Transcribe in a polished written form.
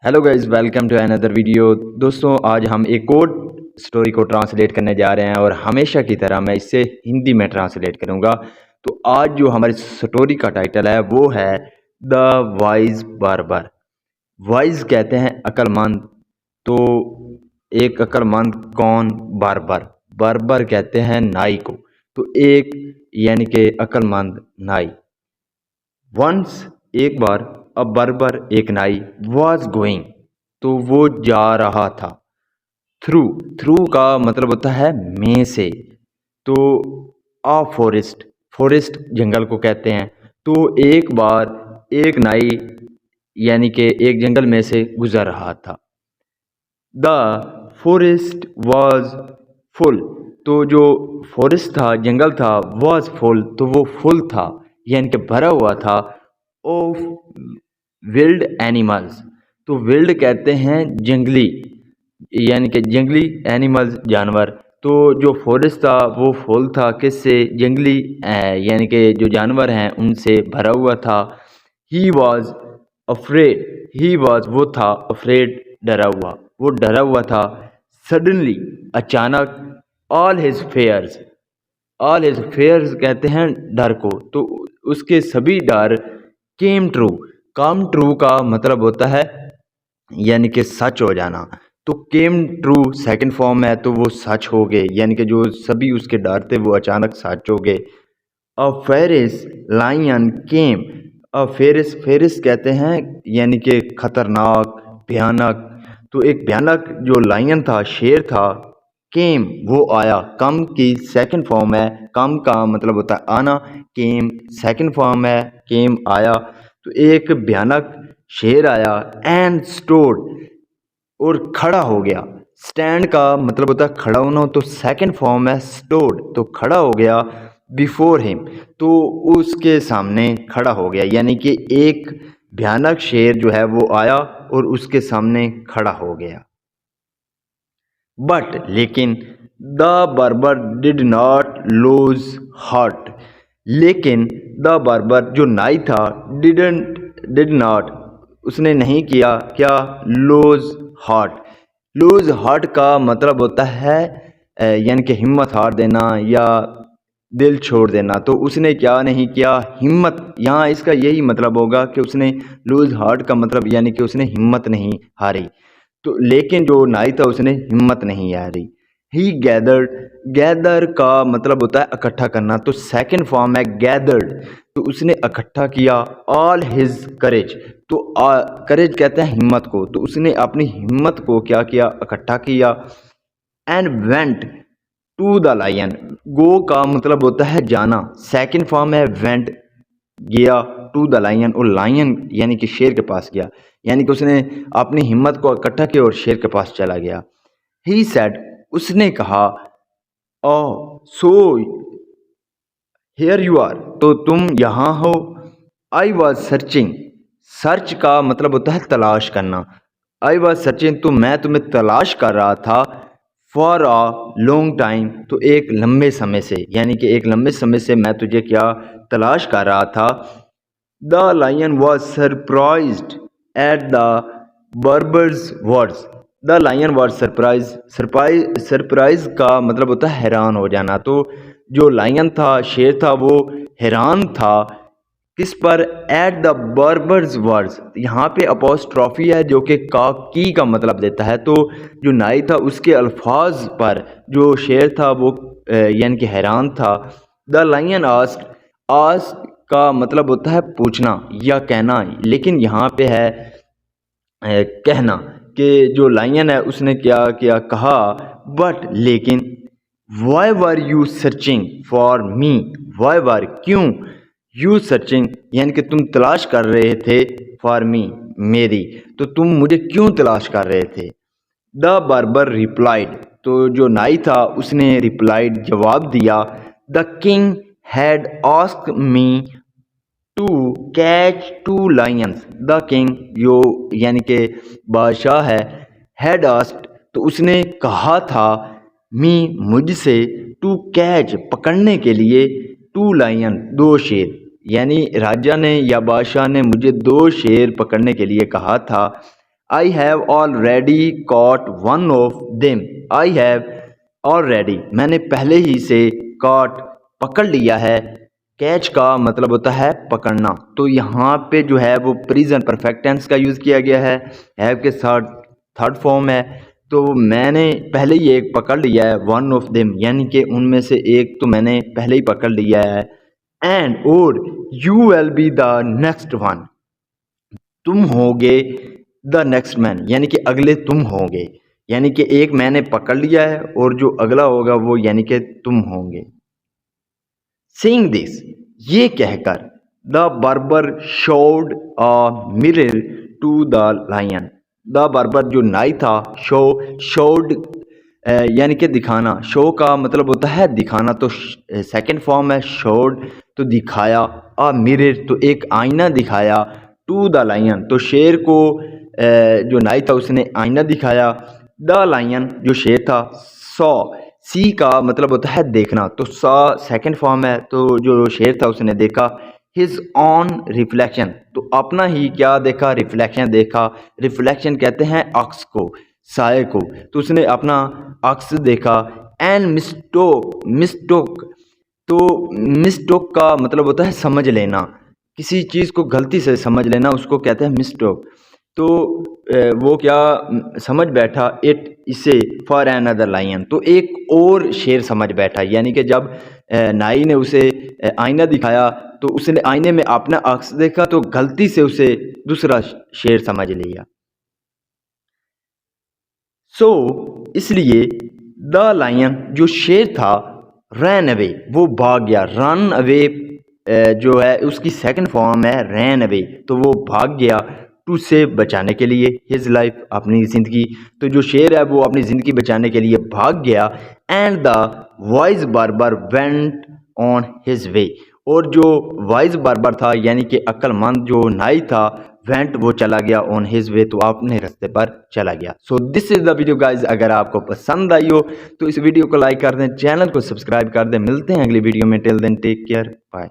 Hello guys, welcome to another video. दोस्तों, आज हम एक और स्टोरी को ट्रांसलेट करने जा रहे हैं और हमेशा की तरह मैं इसे हिंदी में ट्रांसलेट करूंगा। तो आज जो हमारी स्टोरी का टाइटल है वो है द वाइज बार्बर। वाइज कहते हैं अक्लमंद। तो एक अक्लमंद कौन? बार्बर। बार्बर कहते हैं नाई को। तो एक यानी कि अक्लमंद नाई। वंस एक बार अ बार्बर एक नाई वॉज गोइंग, तो वो जा रहा था। थ्रू थ्रू का मतलब होता है में से। तो आ फॉरेस्ट, फॉरेस्ट जंगल को कहते हैं। तो एक बार एक नाई यानी कि एक जंगल में से गुजर रहा था। द फॉरेस्ट वॉज फुल, तो जो फॉरेस्ट था, जंगल था, वॉज फुल, तो वो फुल था यानी कि भरा हुआ था ऑफ विल्ड एनिमल्स। तो विल्ड कहते हैं जंगली, यानी कि जंगली एनिमल्स, जानवर। तो जो फॉरेस्ट था वो फुल था किससे? जंगली यानी कि जो जानवर हैं उनसे भरा हुआ था। He was afraid, he was वो था, अफ्रेड डरा हुआ, वो डरा हुआ था। सडनली अचानक, all his fears, all his fears कहते हैं डर को। तो उसके सभी डर केम ट्रू, कम ट्रू का मतलब होता है यानी कि सच हो जाना। तो केम ट्रू सेकंड फॉर्म है, तो वो सच हो गए, यानी कि जो सभी उसके डर थे वो अचानक सच हो गए। अ फेरिस लायन केम, अ फेरिस, फेरिस कहते हैं यानी कि खतरनाक, भयानक। तो एक भयानक जो लायन था, शेर था, केम वो आया। कम की सेकंड फॉर्म है, कम का मतलब होता है आना, केम सेकंड फॉर्म है, केम आया। तो एक भयानक शेर आया एंड स्टोड, और खड़ा हो गया। स्टैंड का मतलब होता है खड़ा होना, तो सेकंड फॉर्म है स्टोड, तो खड़ा हो गया। बिफोर हिम, तो उसके सामने खड़ा हो गया, यानी कि एक भयानक शेर जो है वो आया और उसके सामने खड़ा हो गया। बट लेकिन the barber did not lose heart, लेकिन द बार्बर जो नाई था, डिड नॉट, उसने नहीं किया क्या? Loose heart. लूज हार्ट का मतलब होता है यानी कि हिम्मत हार देना या दिल छोड़ देना। तो उसने क्या नहीं किया? हिम्मत, यहाँ इसका यही मतलब होगा कि उसने लूज हार्ट का मतलब यानी कि उसने हिम्मत नहीं हारी। तो लेकिन जो नाई था उसने हिम्मत नहीं हारी। ही गैदर्ड, गैदर का मतलब होता है इकट्ठा करना, तो सेकंड फॉर्म है गैदर्ड, तो उसने इकट्ठा किया ऑल हिज करेज। तो करेज कहते हैं हिम्मत को, तो उसने अपनी हिम्मत को क्या किया? इकट्ठा किया। And went to the lion, go का मतलब होता है जाना, सेकंड फॉर्म है वेंट, गया टू द लायन, और लायन यानी कि शेर के पास गया, यानी कि उसने अपनी हिम्मत को इकट्ठा किया और शेर के पास चला गया। ही सेड, उसने कहा, ओ सो हियर यू आर, तो तुम यहाँ हो। आई वॉज सर्चिंग, सर्च का मतलब होता है तलाश करना। आई वॉज सर्चिंग, तो मैं तुम्हें तलाश कर रहा था। फॉर अ लॉन्ग टाइम, तो एक लंबे समय से, यानी कि एक लंबे समय से मैं तुझे क्या तलाश कर रहा था। The lion was surprised at the barber's words, the lion was surprise, surprise का मतलब होता है हैरान हो जाना। तो जो लायन था, शेर था, वो हैरान था किस पर? एट द बर्बर्स वर्ड्स, यहाँ पे अपोस्ट्रॉफी है जो कि की का मतलब देता है। तो जो नाई था उसके अल्फाज पर जो शेर था वो यानी कि हैरान था। द लायन आस्क्ड, आस्क का मतलब होता है पूछना या कहना, लेकिन यहाँ पे है कहना कि जो लायन है उसने क्या किया? कहा, बट लेकिन, why were you searching for me, why were क्यों, यू सर्चिंग यानी कि तुम तलाश कर रहे थे, फॉर मी मेरी, तो तुम मुझे क्यों तलाश कर रहे थे। द बार्बर रिप्लाइड, तो जो नाई था उसने रिप्लाइड जवाब दिया। The king had asked me to catch two lions, the king जो यानी कि बादशाह है, हैड आस्क्ड तो उसने कहा था, मी मुझसे, टू कैच पकड़ने के लिए, टू लायन दो शेर, यानी राजा ने या बादशाह ने मुझे दो शेर पकड़ने के लिए कहा था। I have already caught one of them. I have already, मैंने पहले ही से, कॉट पकड़ लिया है। कैच का मतलब होता है पकड़ना, तो यहाँ पे जो है वो प्रेजेंट परफेक्ट टेंस का यूज़ किया गया है। हैव के साथ थर्ड फॉर्म है, तो मैंने पहले ही एक पकड़ लिया है, वन ऑफ देम, यानी कि उनमें से एक तो मैंने पहले ही पकड़ लिया है। एंड और you will be the next one, तुम होगे द नेक्स्ट मैन, यानी कि अगले तुम होगे, यानी कि एक मैंने पकड़ लिया है और जो अगला होगा वो यानी कि तुम होंगे। Seeing this, ये कहकर the barber showed a mirror to the lion. The barber जो नाई था, शोड यानी कि दिखाना, शो का मतलब होता है दिखाना, तो सेकंड फॉर्म है शोड, तो दिखाया, अ मिरर तो एक आईना दिखाया, टू द लायन तो शेर को जो नाई था उसने आईना दिखाया, द लायन जो शेर था, सॉ सी का मतलब होता है देखना, तो सा सेकंड फॉर्म है, तो जो शेर था उसने देखा, हिज ऑन रिफ्लेक्शन तो अपना ही क्या देखा, रिफ्लेक्शन देखा। रिफ्लेक्शन कहते हैं अक्स को, साए को, तो उसने अपना अक्स देखा। एंड मिस्टोक तो मिस्टोक का मतलब होता है समझ लेना, किसी चीज़ को गलती से समझ लेना उसको कहते हैं मिस्टोक। तो वो क्या समझ बैठा, इट इसे फॉर एन अदर लायन, तो एक और शेर समझ बैठा, यानी कि जब नाई ने उसे आईना दिखाया तो उसने आईने में अपना अक्स देखा तो गलती से उसे दूसरा शेर समझ लिया। सो इसलिए द लायन जो शेर था, रैन अवे वो भाग गया। रन अवे जो है उसकी सेकंड फॉर्म है रैन अवे, तो वो भाग गया टू से बचाने के लिए, हिज लाइफ अपनी ज़िंदगी, तो जो शेर है वो अपनी ज़िंदगी बचाने के लिए भाग गया। And the wise barber went on his way, और जो वाइज बार्बर था यानी कि अक्लमंद जो नाई था, वेंट वो चला गया, ऑन हिज वे तो अपने रास्ते पर चला गया। So this is the video guys, अगर आपको पसंद आई हो तो इस वीडियो को लाइक कर दें, चैनल को सब्सक्राइब कर दें। मिलते हैं अगली वीडियो में, till then take care, bye.